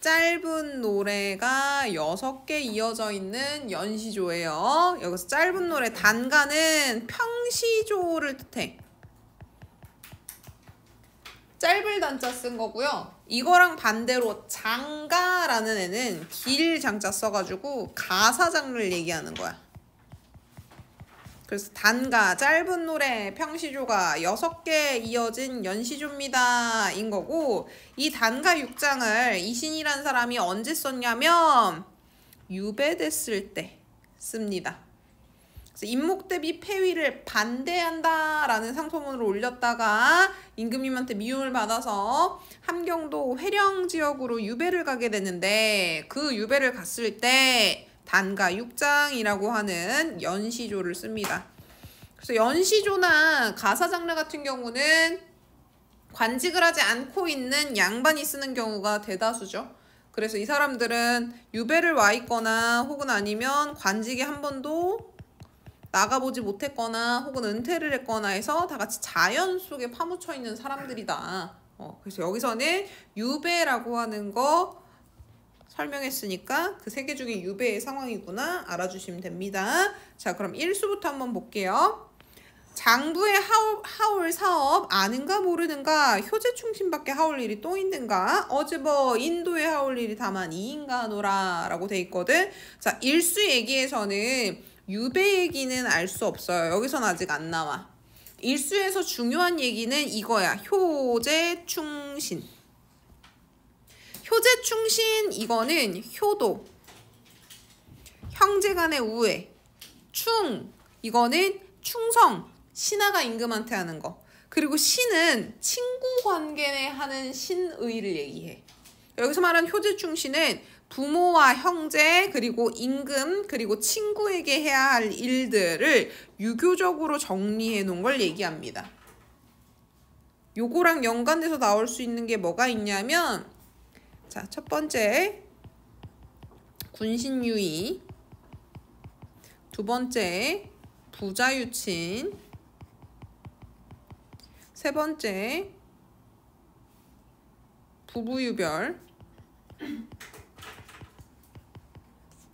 짧은 노래가 6개 이어져 있는 연시조예요. 여기서 짧은 노래 단가는 평시조를 뜻해. 짧을 단자 쓴 거고요. 이거랑 반대로 장가라는 애는 길 장자 써가지고 가사 장르를 얘기하는 거야. 그래서 단가, 짧은 노래, 평시조가 6개 이어진 연시조입니다. 인 거고, 이 단가 6장을 이신이란 사람이 언제 썼냐면 유배됐을 때 씁니다. 그래서 임목대비 폐위를 반대한다 라는 상소문을 올렸다가 임금님한테 미움을 받아서 함경도 회령지역으로 유배를 가게 되는데, 그 유배를 갔을 때 단가 6장이라고 하는 연시조를 씁니다. 그래서 연시조나 가사 장르 같은 경우는 관직을 하지 않고 있는 양반이 쓰는 경우가 대다수죠. 그래서 이 사람들은 유배를 와 있거나 혹은 아니면 관직에 한 번도 나가보지 못했거나 혹은 은퇴를 했거나 해서 다 같이 자연 속에 파묻혀 있는 사람들이다. 그래서 여기서는 유배라고 하는 거 설명했으니까 그 3개 중에 유배의 상황이구나 알아주시면 됩니다. 자, 그럼 1수부터 한번 볼게요. 장부의 하올 사업 아는가 모르는가, 효제충신밖에 하올 일이 또 있는가, 어제 뭐 인도에 하올 일이 다만 이인가노라 라고 돼 있거든. 자, 1수 얘기에서는 유배 얘기는 알 수 없어요. 여기서는 아직 안 나와. 1수에서 중요한 얘기는 이거야. 효제충신. 효제충신 이거는 효도, 형제간의 우애, 충 이거는 충성, 신하가 임금한테 하는 거. 그리고 신은 친구 관계에 하는 신의를 얘기해. 여기서 말하는 효제충신은 부모와 형제 그리고 임금 그리고 친구에게 해야 할 일들을 유교적으로 정리해 놓은 걸 얘기합니다. 요거랑 연관돼서 나올 수 있는 게 뭐가 있냐면, 자, 첫 번째 군신유의, 두 번째 부자유친, 세 번째 부부유별,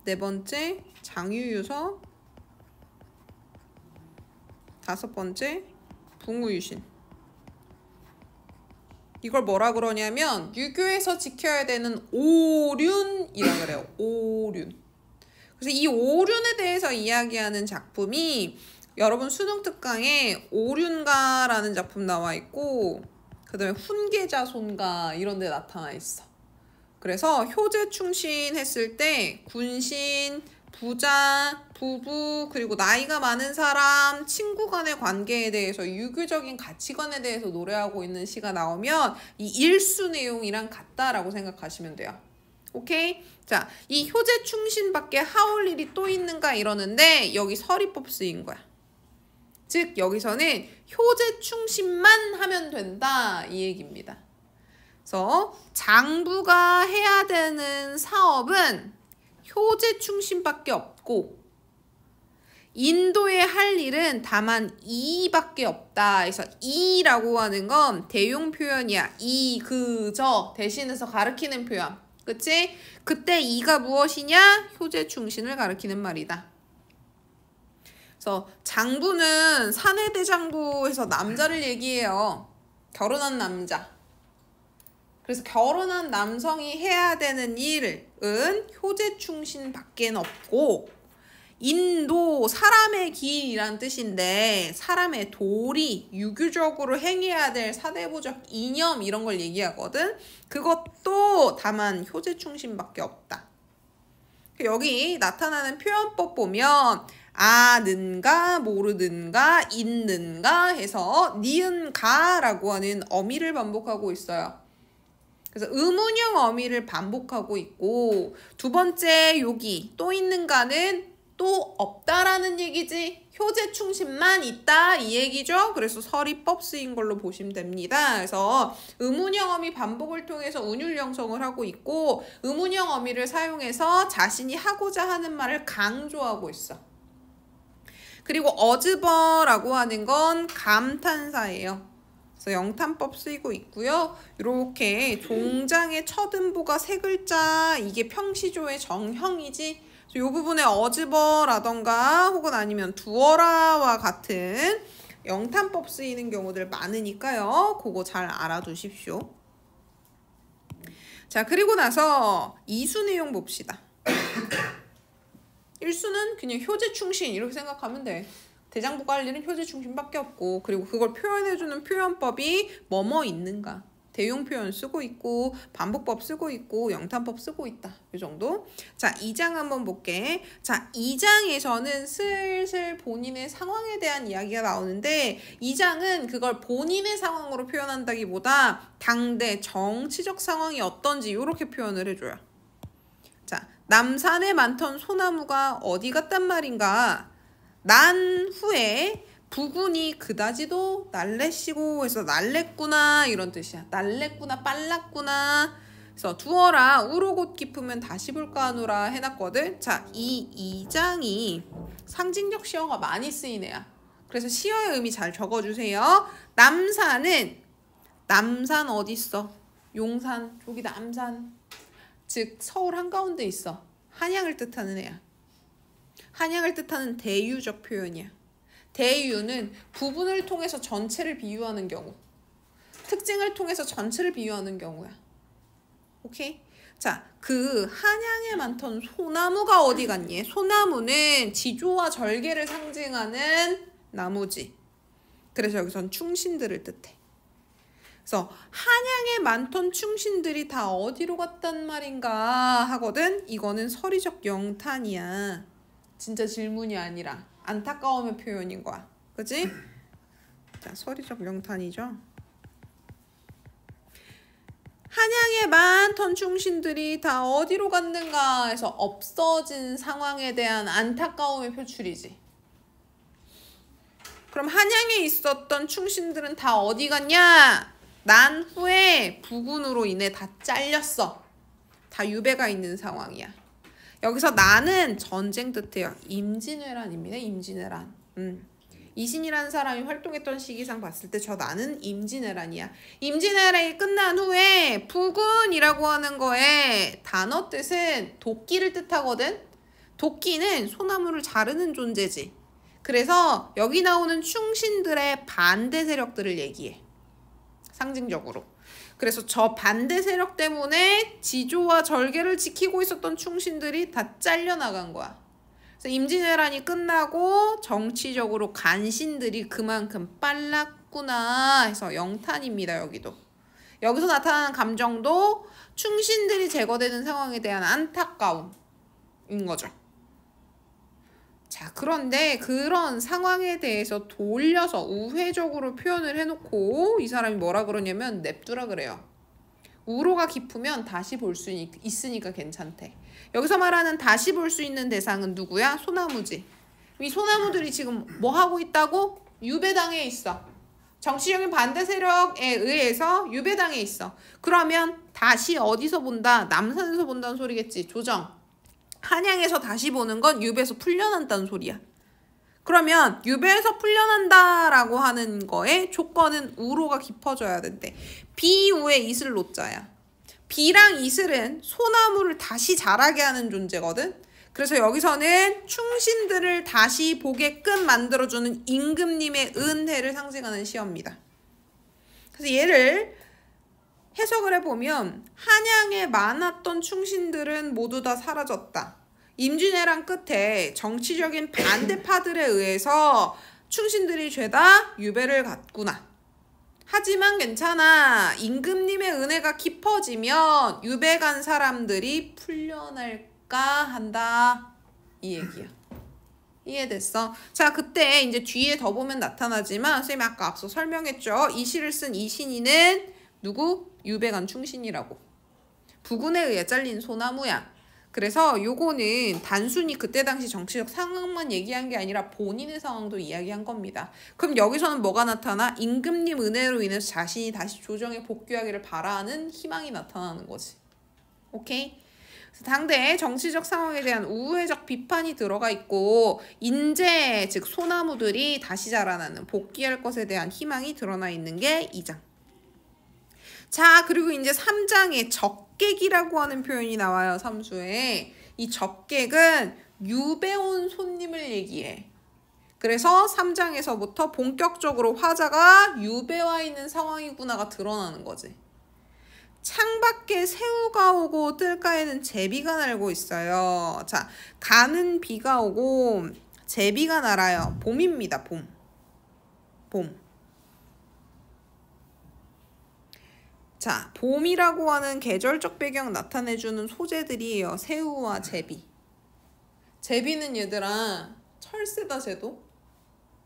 네 번째 장유유서, 다섯 번째 붕우유신. 이걸 뭐라 그러냐면 유교에서 지켜야 되는 오륜이라 그래요. 오륜. 그래서 이 오륜에 대해서 이야기하는 작품이 여러분 수능 특강에 오륜가라는 작품 나와 있고, 그 다음에 훈계자손가 이런 데 나타나 있어. 그래서 효제충신 했을 때 군신, 부자, 부부, 그리고 나이가 많은 사람, 친구 간의 관계에 대해서 유교적인 가치관에 대해서 노래하고 있는 시가 나오면 이 1수 내용이랑 같다라고 생각하시면 돼요. 오케이? 자, 이 효제충신밖에 하올 일이 또 있는가 이러는데 여기 서리법 쓰인 거야. 즉 여기서는 효제충신만 하면 된다 이 얘기입니다. 그래서 장부가 해야 되는 사업은 효제충신밖에 없고 인도에 할 일은 다만 이밖에 없다. 그래서 이라고 하는 건 대용 표현이야. 이, 그, 저 대신해서 가리키는 표현. 그치? 그때 이가 무엇이냐? 효제충신을 가리키는 말이다. 그래서 장부는 사내대장부에서 남자를 얘기해요. 결혼한 남자. 그래서 결혼한 남성이 해야 되는 일은 효제충신밖에 없고, 인도 사람의 길이란 뜻인데 사람의 도리, 유교적으로 행해야 될 사대부적 이념 이런 걸 얘기하거든. 그것도 다만 효제충신밖에 없다. 여기 나타나는 표현법 보면 아는가 모르는가 있는가 해서 니은가라고 하는 어미를 반복하고 있어요. 그래서 의문형 어미를 반복하고 있고, 두 번째 여기 또 있는가는 또 없다라는 얘기지. 효제충신만 있다 이 얘기죠. 그래서 서리법 쓰인 걸로 보시면 됩니다. 그래서 의문형 어미 반복을 통해서 운율형성을 하고 있고, 의문형 어미를 사용해서 자신이 하고자 하는 말을 강조하고 있어. 그리고 어즈버라고 하는 건 감탄사예요. 그래서 영탄법 쓰이고 있고요. 이렇게 종장의 첫 음보가 세 글자, 이게 평시조의 정형이지. 이 부분에 어즈버라던가 혹은 아니면 두어라와 같은 영탄법 쓰이는 경우들 많으니까요. 그거 잘 알아두십시오. 자, 그리고 나서 2수 내용 봅시다. 1수는 그냥 효제충신 이렇게 생각하면 돼. 대장부가 할 일은 효제충신밖에 없고, 그리고 그걸 표현해주는 표현법이 뭐뭐 있는가. 대용 표현 쓰고 있고, 반복법 쓰고 있고, 영탄법 쓰고 있다. 이 정도. 자, 2장 한번 볼게. 자, 2장에서는 슬슬 본인의 상황에 대한 이야기가 나오는데, 2장은 그걸 본인의 상황으로 표현한다기보다 당대 정치적 상황이 어떤지 이렇게 표현을 해줘요. 자, 남산에 많던 소나무가 어디 갔단 말인가. 난 후에 부군이 그다지도 날래시고 해서 날랬구나 이런 뜻이야. 날랬구나, 빨랐구나. 그래서 두어라 우로 곧 깊으면 다시 볼까 하노라 해놨거든. 자, 이 2장이 상징적 시어가 많이 쓰인 애야. 그래서 시어의 의미 잘 적어주세요. 남산은, 남산 어딨어? 용산, 저기 남산. 즉 서울 한가운데 있어. 한양을 뜻하는 애야. 한양을 뜻하는 대유적 표현이야. 대유는 부분을 통해서 전체를 비유하는 경우, 특징을 통해서 전체를 비유하는 경우야. 오케이? 자, 그 한양에 많던 소나무가 어디 갔니? 소나무는 지조와 절개를 상징하는 나무지. 그래서 여기선 충신들을 뜻해. 그래서 한양에 많던 충신들이 다 어디로 갔단 말인가 하거든. 이거는 서리적 영탄이야. 진짜 질문이 아니라 안타까움의 표현인 거야. 그치? 자, 서리적 영탄이죠. 한양에 많던 충신들이 다 어디로 갔는가 해서 없어진 상황에 대한 안타까움의 표출이지. 그럼 한양에 있었던 충신들은 다 어디 갔냐? 난 후에 부군으로 인해 다 잘렸어. 다 유배가 있는 상황이야. 여기서 나는 전쟁 뜻해요. 임진왜란입니다. 임진왜란. 이신이라는 사람이 활동했던 시기상 봤을 때 저 나는 임진왜란이야. 임진왜란이 끝난 후에 부군이라고 하는 거에 단어 뜻은 도끼를 뜻하거든. 도끼는 소나무를 자르는 존재지. 그래서 여기 나오는 충신들의 반대 세력들을 얘기해. 상징적으로. 그래서 저 반대 세력 때문에 지조와 절개를 지키고 있었던 충신들이 다 잘려나간 거야. 그래서 임진왜란이 끝나고 정치적으로 간신들이 그만큼 빨랐구나 해서 영탄입니다. 여기도. 여기서 나타나는 감정도 충신들이 제거되는 상황에 대한 안타까움인 거죠. 자, 그런데 그런 상황에 대해서 돌려서 우회적으로 표현을 해놓고 이 사람이 뭐라 그러냐면 냅두라 그래요. 우로가 깊으면 다시 볼 수 있으니까 괜찮대. 여기서 말하는 다시 볼 수 있는 대상은 누구야? 소나무지. 이 소나무들이 지금 뭐 하고 있다고? 유배당에 있어. 정치적인 반대 세력에 의해서 유배당에 있어. 그러면 다시 어디서 본다? 남산에서 본다는 소리겠지. 조정. 한양에서 다시 보는 건 유배에서 풀려난다는 소리야. 그러면 유배에서 풀려난다라고 하는 거에 조건은 우로가 깊어져야 된대. 비우에 이슬 노자야. 비랑 이슬은 소나무를 다시 자라게 하는 존재거든. 그래서 여기서는 충신들을 다시 보게끔 만들어주는 임금님의 은혜를 상징하는 시어입니다. 그래서 얘를 해석을 해보면 한양에 많았던 충신들은 모두 다 사라졌다. 임진왜란 끝에 정치적인 반대파들에 의해서 충신들이 죄다 유배를 갔구나. 하지만 괜찮아. 임금님의 은혜가 깊어지면 유배 간 사람들이 풀려날까 한다. 이 얘기야. 이해됐어? 자, 그때 이제 뒤에 더 보면 나타나지만 선생님이 아까 앞서 설명했죠. 이 시를 쓴 이신이는 누구? 유배 간 충신이라고. 부군에 의해 잘린 소나무야. 그래서 요거는 단순히 그때 당시 정치적 상황만 얘기한 게 아니라 본인의 상황도 이야기한 겁니다. 그럼 여기서는 뭐가 나타나? 임금님 은혜로 인해서 자신이 다시 조정에 복귀하기를 바라는 희망이 나타나는 거지. 오케이? 당대의 정치적 상황에 대한 우회적 비판이 들어가 있고 인재, 즉 소나무들이 다시 자라나는 복귀할 것에 대한 희망이 드러나 있는 게 2장. 자, 그리고 이제 3장에 적객이라고 하는 표현이 나와요. 삼수에. 이 적객은 유배 온 손님을 얘기해. 그래서 3장에서부터 본격적으로 화자가 유배 와 있는 상황이구나가 드러나는 거지. 창밖에 새우가 오고 뜰가에는 제비가 날고 있어요. 자, 가는 비가 오고 제비가 날아요. 봄입니다. 봄. 자, 봄이라고 하는 계절적 배경 나타내주는 소재들이에요. 새우와 제비. 제비는 얘들아 철새다 쟤도.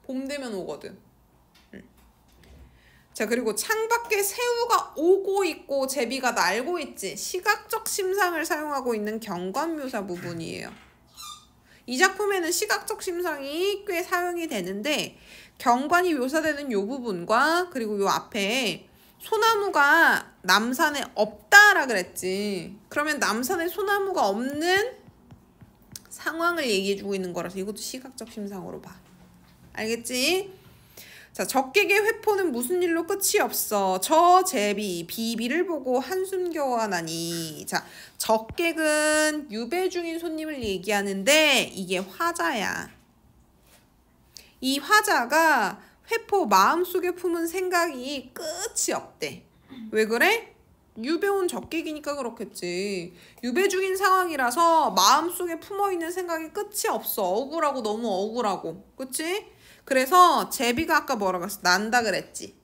봄 되면 오거든. 자, 그리고 창밖에 새우가 오고 있고 제비가 날고 있지. 시각적 심상을 사용하고 있는 경관묘사 부분이에요. 이 작품에는 시각적 심상이 꽤 사용이 되는데 경관이 묘사되는 이 부분과 그리고 이 앞에 소나무가 남산에 없다라 그랬지. 그러면 남산에 소나무가 없는 상황을 얘기해주고 있는 거라서 이것도 시각적 심상으로 봐. 알겠지? 자, 적객의 회포는 무슨 일로 끝이 없어. 저 제비 비비를 보고 한숨 겨워하나니. 자, 적객은 유배 중인 손님을 얘기하는데 이게 화자야. 이 화자가 회포 마음속에 품은 생각이 끝이 없대. 왜 그래? 유배 온 적객이니까 그렇겠지. 유배 중인 상황이라서 마음속에 품어있는 생각이 끝이 없어. 억울하고 너무 억울하고. 그치? 그래서 제비가 아까 뭐라고 했어? 난다 그랬지.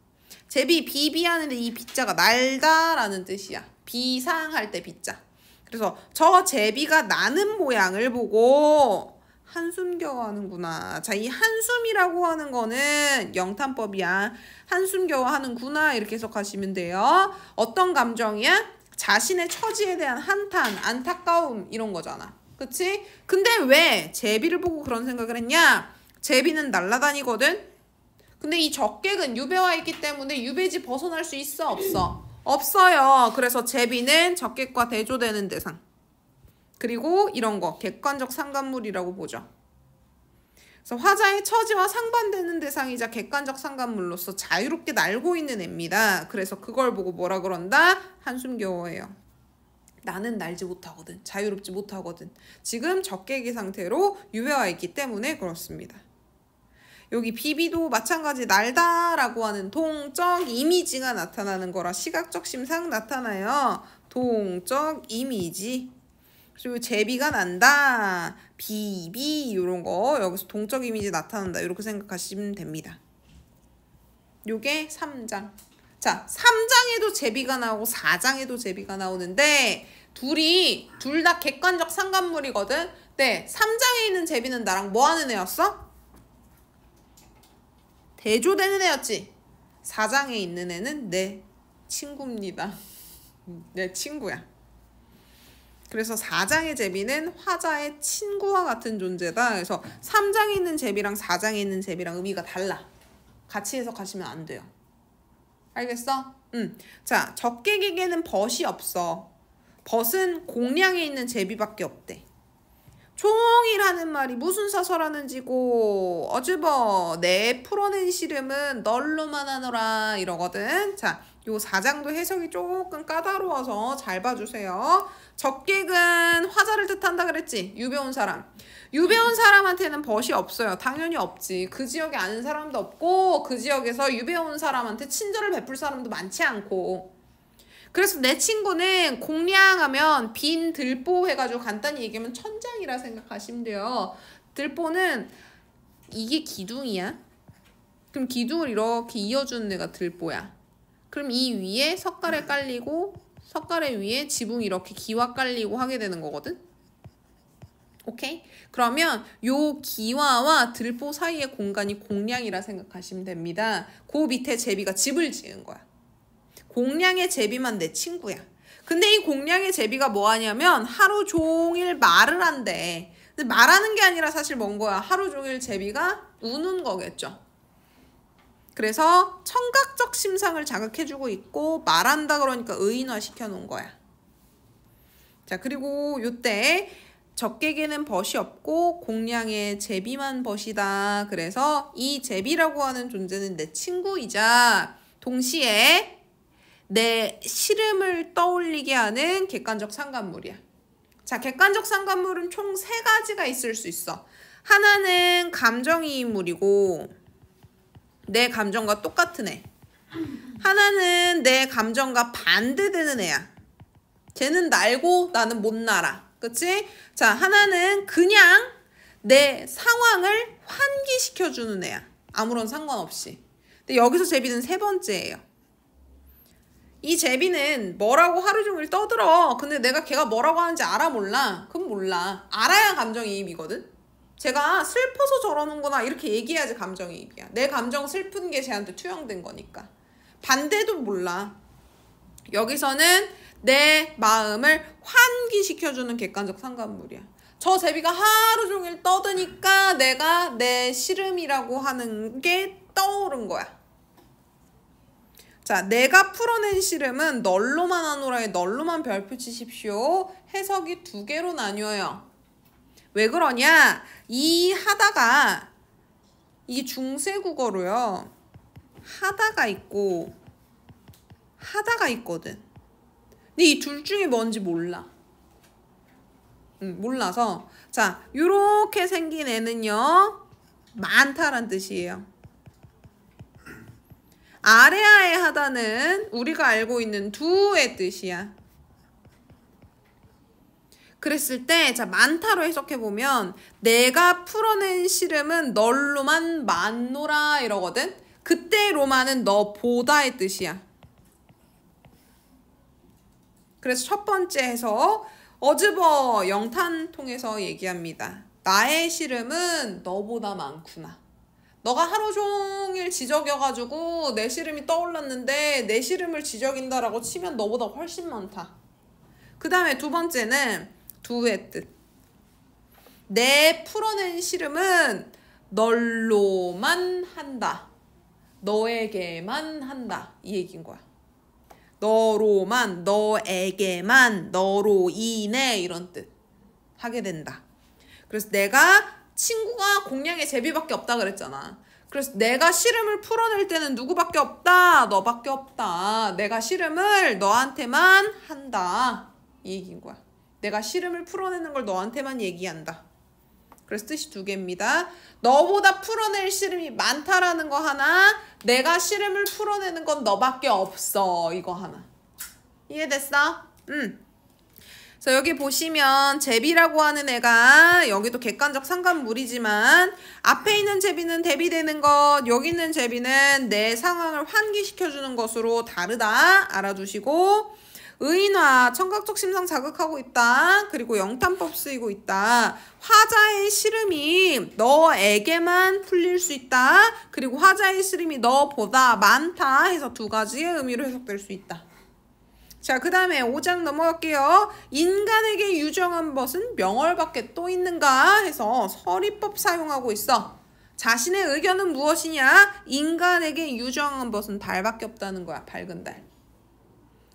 제비 비비하는데 이 비자가 날다 라는 뜻이야. 비상할 때 비자. 그래서 저 제비가 나는 모양을 보고 한숨 겨워 하는구나. 자, 이 한숨이라고 하는 거는 영탄법이야. 한숨 겨워 하는구나 이렇게 해석하시면 돼요. 어떤 감정이야? 자신의 처지에 대한 한탄, 안타까움 이런 거잖아. 그치? 근데 왜 제비를 보고 그런 생각을 했냐? 제비는 날아다니거든? 근데 이 적객은 유배와 있기 때문에 유배지 벗어날 수 있어? 없어? 없어요. 그래서 제비는 적객과 대조되는 대상. 그리고 이런 거 객관적 상관물이라고 보죠. 그래서 화자의 처지와 상반되는 대상이자 객관적 상관물로서 자유롭게 날고 있는 애입니다. 그래서 그걸 보고 뭐라 그런다? 한숨 겨워해요. 나는 날지 못하거든. 자유롭지 못하거든. 지금 적객의 상태로 유배와 있기 때문에 그렇습니다. 여기 비비도 마찬가지 날다라고 하는 동적 이미지가 나타나는 거라 시각적 심상 나타나요. 동적 이미지. 그리고 제비가 난다, 비비 이런 거 여기서 동적 이미지 나타난다 이렇게 생각하시면 됩니다. 요게 3장. 자, 3장에도 제비가 나오고 4장에도 제비가 나오는데 둘 다 객관적 상관물이거든. 네, 3장에 있는 제비는 나랑 뭐 하는 애였어? 대조되는 애였지. 4장에 있는 애는 내 친구입니다. 내 친구야. 그래서 4장의 제비는 화자의 친구와 같은 존재다. 그래서 3장에 있는 제비랑 4장에 있는 제비랑 의미가 달라. 같이 해석하시면 안 돼요. 알겠어? 자, 적객에게는 벗이 없어. 벗은 공량에 있는 제비밖에 없대. 종일 하는 말이 무슨 사설하는지고 어즈버 내 풀어낸 시름은 널로만 하노라 이러거든. 자, 요 4장도 해석이 조금 까다로워서 잘 봐주세요. 적객은 화자를 뜻한다 그랬지. 유배 온 사람. 유배 온 사람한테는 벗이 없어요. 당연히 없지. 그 지역에 아는 사람도 없고 그 지역에서 유배 온 사람한테 친절을 베풀 사람도 많지 않고. 그래서 내 친구는 공량하면 빈 들보 해가지고 간단히 얘기하면 천장이라 생각하시면 돼요. 들보는 이게 기둥이야. 그럼 기둥을 이렇게 이어주는 데가 들보야. 그럼 이 위에 석가래 깔리고 석가래 위에 지붕이 이렇게 기와 깔리고 하게 되는 거거든. 오케이? 그러면 요 기와와 들보 사이의 공간이 공량이라 생각하시면 됩니다. 그 밑에 제비가 집을 지은 거야. 공량의 제비만 내 친구야. 근데 이 공량의 제비가 뭐 하냐면 하루 종일 말을 한대. 근데 말하는 게 아니라 사실 뭔 거야? 하루 종일 제비가 우는 거겠죠. 그래서 청각적 심상을 자극해주고 있고 말한다 그러니까 의인화 시켜놓은 거야. 자, 그리고 요때 적게게는 벗이 없고 공량의 제비만 벗이다. 그래서 이 제비라고 하는 존재는 내 친구이자 동시에 내 시름을 떠올리게 하는 객관적 상관물이야. 자, 객관적 상관물은 총 3가지가 있을 수 있어. 하나는 감정이입물이고 내 감정과 똑같은 애. 하나는 내 감정과 반대되는 애야. 쟤는 날고 나는 못 날아. 그치? 자, 하나는 그냥 내 상황을 환기시켜주는 애야. 아무런 상관없이. 근데 여기서 제비는 3번째예요. 이 제비는 뭐라고 하루 종일 떠들어. 근데 내가 걔가 뭐라고 하는지 알아 몰라? 그럼 몰라. 알아야 감정이입이거든? 제가 슬퍼서 저러는 거나 이렇게 얘기해야지 감정이입이야. 내 감정 슬픈 게 쟤한테 투영된 거니까. 반대도 몰라. 여기서는 내 마음을 환기시켜주는 객관적 상관물이야. 저 제비가 하루 종일 떠드니까 내가 내 시름이라고 하는 게 떠오른 거야. 자, 내가 풀어낸 시름은 널로만 하노라에 널로만 별표 치십시오. 해석이 2개로 나뉘어요. 왜 그러냐? 이 하다가 이게 중세국어로요. 하다가 있고 하다가 있거든. 근데 이 둘 중에 뭔지 몰라. 몰라서 자, 요렇게 생긴 애는요. 많다란 뜻이에요. 아래아의 하다는 우리가 알고 있는 두의 뜻이야. 그랬을 때 자, 많다로 해석해보면 내가 풀어낸 시름은 널로만 많노라 이러거든. 그때 로마는 너보다의 뜻이야. 그래서 첫 번째 해석 어즈버 영탄 통해서 얘기합니다. 나의 시름은 너보다 많구나. 너가 하루 종일 지적여가지고 내 시름이 떠올랐는데 내 시름을 지적인다라고 치면 너보다 훨씬 많다. 그 다음에 2번째는 두의 뜻. 내 풀어낸 시름은 널로만 한다. 너에게만 한다. 이 얘기인 거야. 너로만, 너에게만, 너로 인해 이런 뜻 하게 된다. 그래서 내가 친구가 공량의 제비밖에 없다 그랬잖아. 그래서 내가 시름을 풀어낼 때는 누구밖에 없다? 너밖에 없다. 내가 시름을 너한테만 한다. 이 얘기인 거야. 내가 시름을 풀어내는 걸 너한테만 얘기한다. 그래서 뜻이 2개입니다. 너보다 풀어낼 시름이 많다라는 거 하나, 내가 시름을 풀어내는 건 너밖에 없어. 이거 하나. 이해됐어? 그래서 여기 보시면 제비라고 하는 애가 여기도 객관적 상관물이지만 앞에 있는 제비는 대비되는 것, 여기 있는 제비는 내 상황을 환기시켜주는 것으로 다르다. 알아두시고 의인화, 청각적 심상 자극하고 있다. 그리고 영탄법 쓰이고 있다. 화자의 시름이 너에게만 풀릴 수 있다. 그리고 화자의 시름이 너보다 많다 해서 2가지의 의미로 해석될 수 있다. 자, 그 다음에 5장 넘어갈게요. 인간에게 유정한 것은 명월밖에 또 있는가 해서 서리법 사용하고 있어. 자신의 의견은 무엇이냐? 인간에게 유정한 것은 달밖에 없다는 거야. 밝은 달.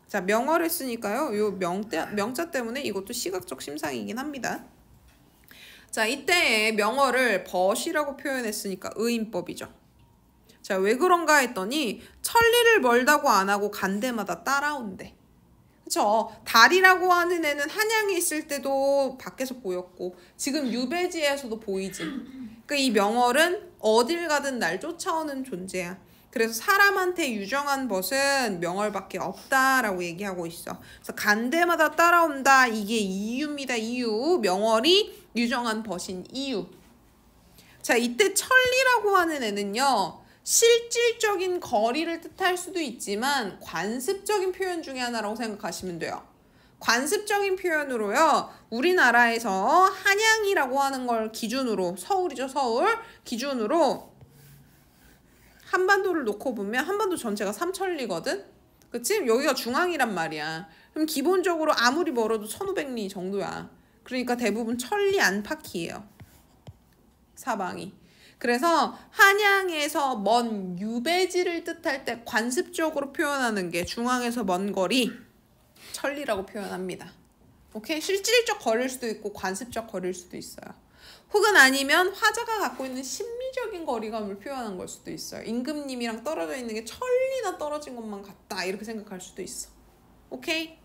자, 명어를 쓰니까요. 요 명자 때문에 이것도 시각적 심상이긴 합니다. 자, 이때 명어를 벗이라고 표현했으니까 의인법이죠. 자, 왜 그런가 했더니 천리를 멀다고 안 하고 간 데마다 따라온대. 그쵸? 달이라고 하는 애는 한양에 있을 때도 밖에서 보였고 지금 유배지에서도 보이지. 그러니까 이 명월은 어딜 가든 날 쫓아오는 존재야. 그래서 사람한테 유정한 벗은 명월밖에 없다라고 얘기하고 있어. 그래서 간 데마다 따라온다. 이게 이유입니다. 이유. 명월이 유정한 벗인 이유. 자, 이때 천리라고 하는 애는요. 실질적인 거리를 뜻할 수도 있지만 관습적인 표현 중에 하나라고 생각하시면 돼요. 관습적인 표현으로요. 우리나라에서 한양이라고 하는 걸 기준으로, 서울이죠, 서울. 기준으로 한반도를 놓고 보면 한반도 전체가 삼천리거든? 그치? 여기가 중앙이란 말이야. 그럼 기본적으로 아무리 멀어도 1500리 정도야. 그러니까 대부분 천리 안팎이에요. 사방이. 그래서 한양에서 먼 유배지를 뜻할 때 관습적으로 표현하는 게 중앙에서 먼 거리 천리라고 표현합니다. 오케이? 실질적 거리일 수도 있고 관습적 거리일 수도 있어요. 혹은 아니면 화자가 갖고 있는 심리적인 거리감을 표현한 걸 수도 있어요. 임금님이랑 떨어져 있는 게 천리나 떨어진 것만 같다 이렇게 생각할 수도 있어. 오케이?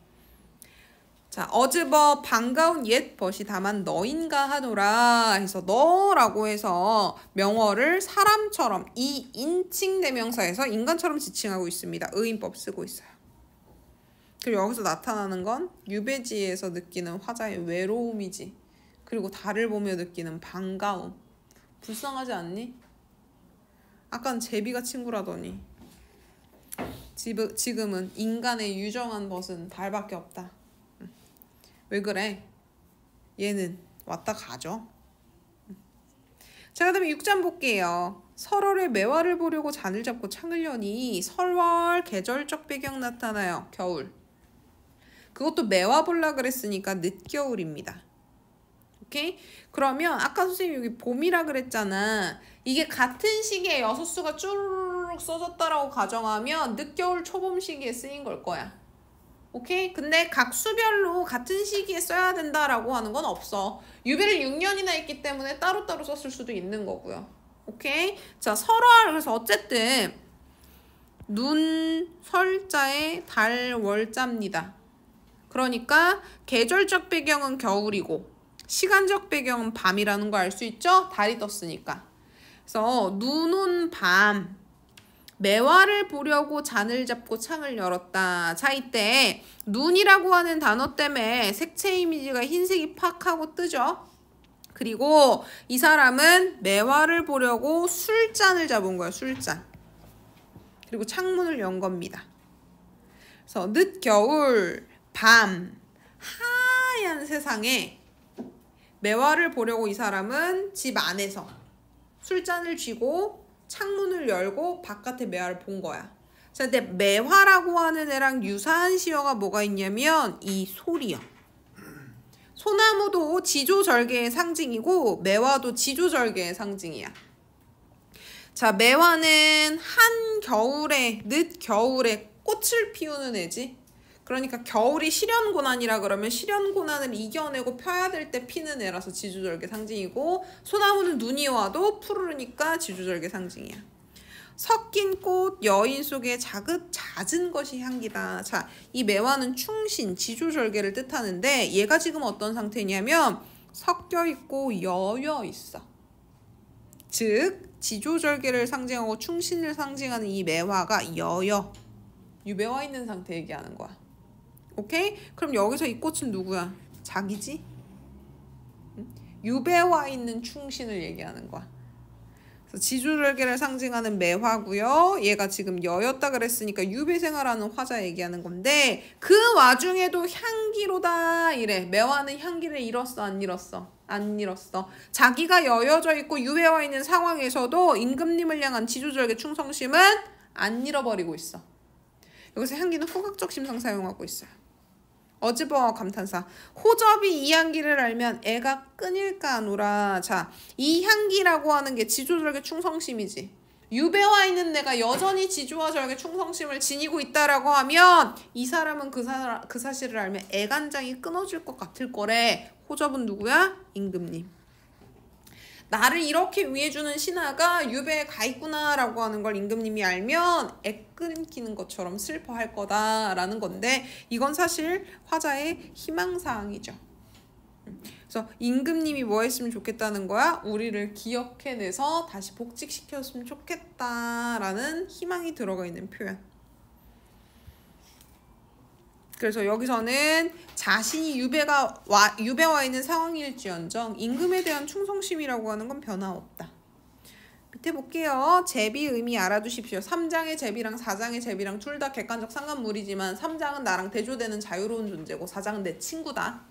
자, 어즈버 반가운 옛 벗이 다만 너인가 하노라 해서 너라고 해서 명어를 사람처럼 이 인칭 대명사에서 인간처럼 지칭하고 있습니다. 의인법 쓰고 있어요. 그리고 여기서 나타나는 건 유배지에서 느끼는 화자의 외로움이지. 그리고 달을 보며 느끼는 반가움. 불쌍하지 않니? 아까는 제비가 친구라더니 지금은 인간의 유정한 벗은 달밖에 없다. 왜 그래? 얘는 왔다 가죠. 자, 그 다음에 6장 볼게요. 설월의 매화를 보려고 잔을 잡고 창을 여니 설월 계절적 배경 나타나요. 겨울. 그것도 매화 볼라 그랬으니까 늦겨울입니다. 오케이? 그러면 아까 선생님 여기 봄이라 그랬잖아. 이게 같은 시기에 6수가 쭈르륵 써졌다라고 가정하면 늦겨울 초봄 시기에 쓰인 걸 거야. 오케이? 근데 각 수별로 같은 시기에 써야 된다라고 하는 건 없어. 유배를 6년이나 했기 때문에 따로따로 썼을 수도 있는 거고요. 오케이? 자, 설월. 그래서 어쨌든 눈, 설자에 달, 월자입니다. 그러니까 계절적 배경은 겨울이고 시간적 배경은 밤이라는 거 알 수 있죠? 달이 떴으니까. 그래서 눈 온 밤 매화를 보려고 잔을 잡고 창을 열었다. 자, 이때 눈이라고 하는 단어 때문에 색채 이미지가 흰색이 팍 하고 뜨죠. 그리고 이 사람은 매화를 보려고 술잔을 잡은 거예요. 술잔. 그리고 창문을 연 겁니다. 그래서 늦겨울 밤 하얀 세상에 매화를 보려고 이 사람은 집 안에서 술잔을 쥐고 창문을 열고 바깥에 매화를 본 거야. 자, 근데 매화라고 하는 애랑 유사한 시어가 뭐가 있냐면 이 소리요. 소나무도 지조절개의 상징이고 매화도 지조절개의 상징이야. 자, 매화는 한겨울에 늦겨울에 꽃을 피우는 애지. 그러니까 겨울이 시련고난이라 그러면 시련고난을 이겨내고 펴야 될 때 피는 애라서 지주절개 상징이고, 소나무는 눈이 와도 푸르르니까 지주절개 상징이야. 섞인 꽃 여인 속에 잦은 것이 향기다. 자, 이 매화는 충신, 지조절개를 뜻하는데 얘가 지금 어떤 상태냐면 섞여 있고 여여 있어. 즉 지조절개를 상징하고 충신을 상징하는 이 매화가 여여, 유배와 있는 상태 얘기하는 거야. 오케이? 그럼 여기서 이 꽃은 누구야? 자기지? 유배와 있는 충신을 얘기하는 거야. 그래서 지조절개를 상징하는 매화고요. 얘가 지금 여였다 그랬으니까 유배 생활하는 화자 얘기하는 건데, 그 와중에도 향기로다 이래. 매화는 향기를 잃었어, 안 잃었어? 안 잃었어. 자기가 여여져 있고 유배와 있는 상황에서도 임금님을 향한 지조절개 충성심은 안 잃어버리고 있어. 여기서 향기는 후각적 심상 사용하고 있어요. 어즈버 감탄사. 호접이 이 향기를 알면 애가 끊일까 하노라. 자, 이 향기라고 하는 게 지조절개 충성심이지. 유배와 있는 내가 여전히 지조와 절개 충성심을 지니고 있다라고 하면 이 사람은 그 사실을 알면 애간장이 끊어질 것 같을 거래. 호접은 누구야? 임금님. 나를 이렇게 위해주는 신하가 유배에 가 있구나 라고 하는 걸 임금님이 알면 애 끊기는 것처럼 슬퍼할 거다라는 건데, 이건 사실 화자의 희망사항이죠. 그래서 임금님이 뭐 했으면 좋겠다는 거야? 우리를 기억해내서 다시 복직시켰으면 좋겠다라는 희망이 들어가 있는 표현. 그래서 여기서는 자신이 유배와 있는 상황일지언정 임금에 대한 충성심이라고 하는 건 변함없다. 밑에 볼게요. 제비 의미 알아두십시오. 3장의 제비랑 4장의 제비랑 둘 다 객관적 상관물이지만 3장은 나랑 대조되는 자유로운 존재고 4장은 내 친구다.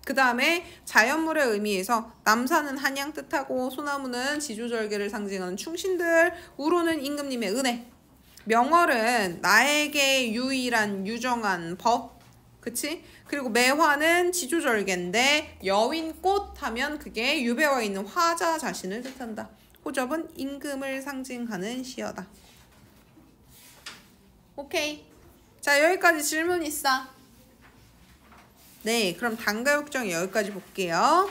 그 다음에 자연물의 의미에서 남산은 한양 뜻하고 소나무는 지조절개를 상징하는 충신들, 우로는 임금님의 은혜, 명월은 나에게 유일한 유정한 법, 그치? 그리고 매화는 지조절개인데 여윈꽃 하면 그게 유배와 있는 화자 자신을 뜻한다. 호접은 임금을 상징하는 시어다. 오케이. 자, 여기까지 질문 있어? 네, 그럼 단가육정 여기까지 볼게요.